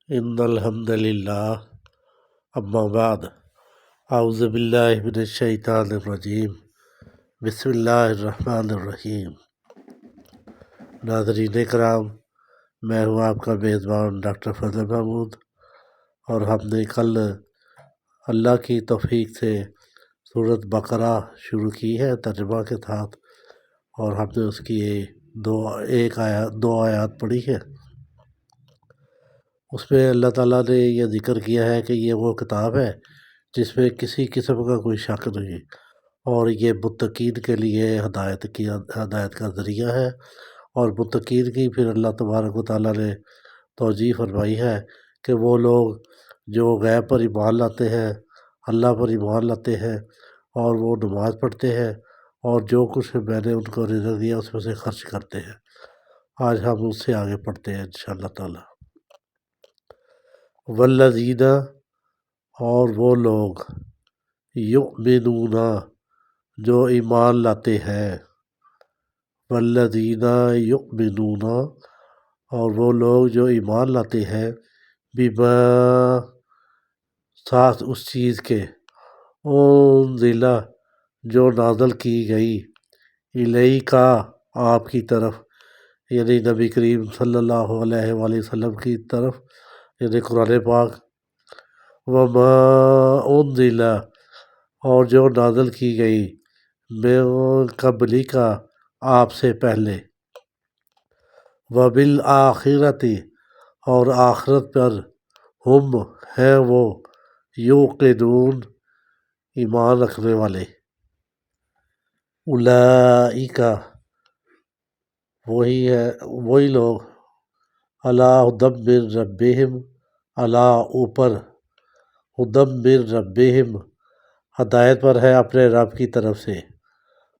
ان الحمد للہ اما بعد اعوذ باللہ من الشیطان الرجیم بسم اللہ الرحمن الرحیم۔ ناظرین کرام، میں ہوں آپ کا میزبان ڈاکٹر فضل محمود، اور ہم نے کل اللہ کی توفیق سے سورۃ بقرہ شروع کی ہے ترجمہ کے ساتھ، اور ہم نے اس کی دو آیات پڑھی ہے۔ اس میں اللہ تعالیٰ نے یہ ذکر کیا ہے کہ یہ وہ کتاب ہے جس میں کسی قسم کا کوئی شک نہیں، اور یہ متقین کے لیے ہدایت کا ذریعہ ہے۔ اور متقین کی پھر اللہ تبارک و تعالیٰ نے توجیہ فرمائی ہے کہ وہ لوگ جو غیب پر ایمان لاتے ہیں، اللہ پر ایمان لاتے ہیں، اور وہ نماز پڑھتے ہیں، اور جو کچھ میں نے ان کو رزق دیا اس میں سے خرچ کرتے ہیں۔ آج ہم اس سے آگے پڑھتے ہیں انشاءاللہ تعالیٰ۔ والذین، اور وہ لوگ، یؤمنون، جو ایمان لاتے ہیں، والذین یؤمنون، اور وہ لوگ جو ایمان لاتے ہیں، بما، ساتھ اس چیز کے، انزل، جو نازل کی گئی، الیک، آپ کی طرف، یعنی نبی کریم صلی اللہ علیہ وآلہ وسلم کی طرف، یعنی قرآن پاک، وما انزل، اور جو نازل کی گئی، من قبلک، آپ سے پہلے، وبالآخرۃ، اور آخرت پر، ہم، ہیں وہ، یوقنون، ایمان رکھنے والے، اولئک، وہی لوگ، علی ھدی من ربہم، علی، اوپر، ھدی من ربہم، ہدایت پر ہے اپنے رب کی طرف سے،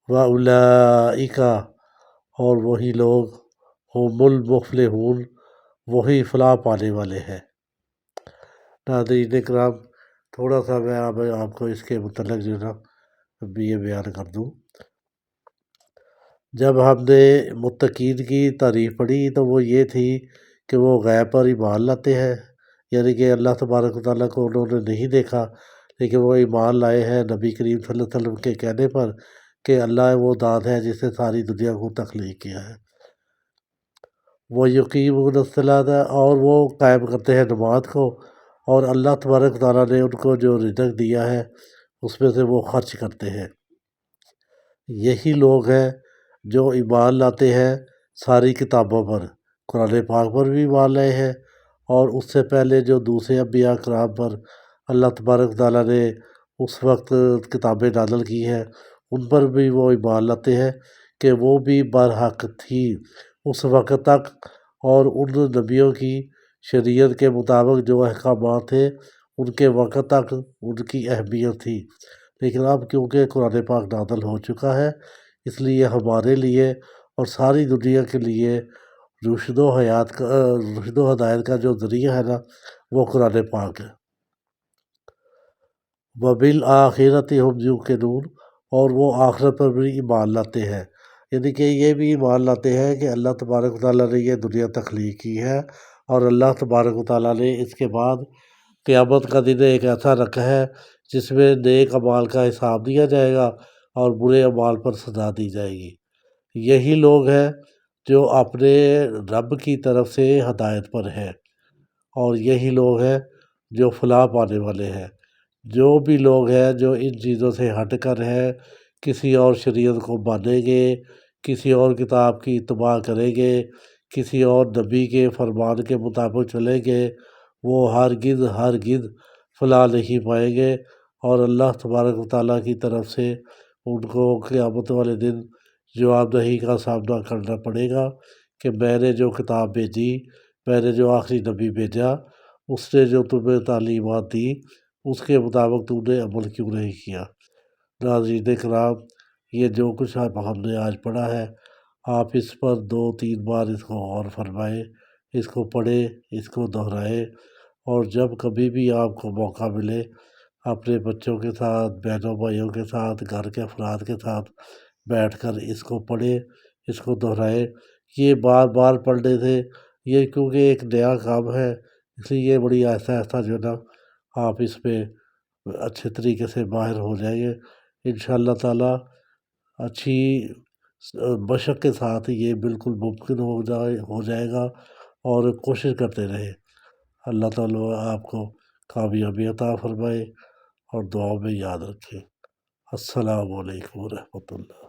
واولئک، اور وہی لوگ، هم المفلحون، وہی فلاح پانے والے ہیں۔ ناظرین کرام، تھوڑا سا میں آپ کو اس کے متعلق جو ہے نا یہ بیان کر دوں۔ جب ہم نے متقین کی تعریف پڑھی تو وہ یہ تھی کہ وہ غیب پر ایمان لاتے ہیں، یعنی کہ اللہ تبارک و تعالیٰ کو انہوں نے نہیں دیکھا، لیکن وہ ایمان لائے ہیں نبی کریم صلی اللہ علیہ وسلم کے کہنے پر کہ اللہ وہ ذات ہے جس نے ساری دنیا کو تخلیق کیا ہے۔ وہ یقیمون الصلاۃ، اور وہ قائم کرتے ہیں نماز کو، اور اللہ تبارک و تعالیٰ نے ان کو جو رزق دیا ہے اس میں سے وہ خرچ کرتے ہیں۔ یہی لوگ ہیں جو ایمان لاتے ہیں ساری کتابوں پر، قرآن پاک پر بھی ایمان لائے ہیں، اور اس سے پہلے جو دوسرے انبیاء کرام پر اللہ تبارک و تعالیٰ نے اس وقت کتابیں نازل کی ہیں ان پر بھی وہ ایمان لاتے ہیں کہ وہ بھی برحق تھی اس وقت تک، اور ان نبیوں کی شریعت کے مطابق جو احکامات تھے ان کے وقت تک ان کی اہمیت تھی، لیکن اب کیونکہ قرآن پاک نازل ہو چکا ہے اس لیے ہمارے لیے اور ساری دنیا کے لیے رشد و ہدایت کا جو ذریعہ ہے نا وہ قرآن پاک ہے۔ وبالآخرۃ ہم یوقنون، اور وہ آخرت پر بھی ایمان لاتے ہیں، یعنی کہ یہ بھی ایمان لاتے ہیں کہ اللہ تبارک و تعالیٰ نے یہ دنیا تخلیق کی ہے، اور اللہ تبارک و تعالیٰ نے اس کے بعد قیامت کا دن ایک ایسا رکھا ہے جس میں نیک اعمال کا حساب دیا جائے گا اور برے اعمال پر سزا دی جائے گی۔ یہی لوگ ہیں جو اپنے رب کی طرف سے ہدایت پر ہیں، اور یہی لوگ ہیں جو فلاح پانے والے ہیں۔ جو بھی لوگ ہیں جو ان چیزوں سے ہٹ کر ہیں، کسی اور شریعت کو مانیں گے، کسی اور کتاب کی اتباع کریں گے، کسی اور نبی کے فرمان کے مطابق چلیں گے، وہ ہرگز فلاح نہیں پائیں گے، اور اللہ تبارک و تعالیٰ کی طرف سے ان کو قیامت والے دن جواب دہی کا سامنا کرنا پڑے گا کہ میں نے جو کتاب بھیجی، میں نے جو آخری نبی بھیجا، اس نے جو تمہیں تعلیمات دی اس کے مطابق تم نے عمل کیوں نہیں کیا۔ ناظرین کرام، یہ جو کچھ ہم نے آج پڑھا ہے آپ اس پر 2-3 بار اس کو غور فرمائیں، اس کو پڑھیں، اس کو دہرائیں، اور جب کبھی بھی آپ کو موقع ملے اپنے بچوں کے ساتھ، بہنوں بھائیوں کے ساتھ، گھر کے افراد کے ساتھ بیٹھ کر اس کو پڑھیں، اس کو دہرائیں۔ یہ بار بار پڑھنے سے، یہ کیونکہ ایک نیا کام ہے اس لیے یہ بڑی آہستہ آہستہ جو ہے نا آپ اس پہ اچھے طریقے سے ماہر ہو جائیں گے انشاء اللہ تعالیٰ۔ اچھی مشق کے ساتھ یہ بالکل ممکن ہو جائے گا، اور کوشش کرتے رہیں۔ اللہ تعالیٰ آپ کو کامیابی عطا فرمائے اور دعاؤں میں یاد رکھے۔ السلام علیکم ورحمۃ اللہ۔